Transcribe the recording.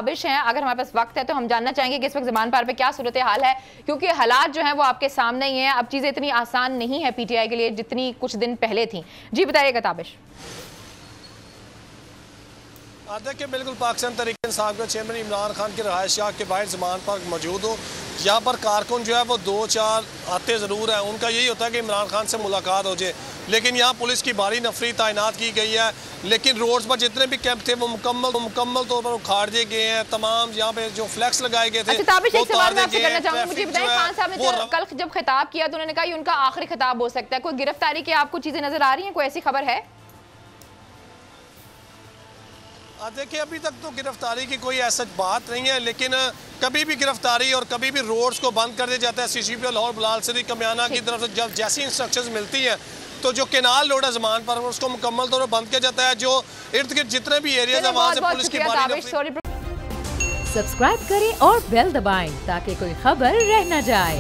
ताबिश हैं, अगर हमारे पास वक्त है तो हम जानना चाहेंगे कि इस वक्त ज़मान पार पे क्या सूरत हाल है, क्योंकि हालात जो हैं वो आपके सामने ही हैं। अब चीज़ें इतनी आसान नहीं है पीटीआई के लिए जितनी कुछ दिन पहले थी। जी बताइएगा ताबिश। देखिए, बिल्कुल पाकिस्तान तहरीक इंसाफ के चेयरमैन इमरान खान की रहायशगाह के बाहर ज़मान पार्क मौजूद हो। यहाँ पर कारकुन जो है वो 2-4 आते ज़रूर हैं, उनका यही होता है कि इमरान खान से मुलाकात हो जाए, लेकिन यहाँ पुलिस की भारी नफरी तैनात की गई है। लेकिन रोड्स पर जितने भी कैंप थे वो मुकम्मल तौर पर उखाड़ दिए गए हैं। तमाम यहाँ पे जो फ्लैक्स लगाए गए थे। ताबिश, एक सवाल मैं आपसे करना चाहूंगी, मुझे बताएं, खान साहब ने कल जब खिताब किया तो उन्होंने कहा ये उनका आखिरी खिताब हो सकता है। कोई गिरफ्तारी की आपको चीजें नजर आ रही हैं, कोई ऐसी खबर है? देखिए, अभी तक तो गिरफ्तारी की कोई ऐसा बात नहीं है, लेकिन कभी भी गिरफ्तारी और कभी भी रोड्स को बंद कर दिया जाता है। CCP लाहौर बिलाल सदी कमियाना की तरफ से जब जैसी इंस्ट्रक्शंस मिलती हैं तो जो केनाल रोड है ज़मान पर उसको मुकम्मल तौर पर बंद किया जाता है। जो इर्द गिर्द जितने भी एरियाज हैं वहाँ से पुलिस की भारी सब्सक्राइब करें और बेल दबाएं ताकि कोई खबर रह न जाए।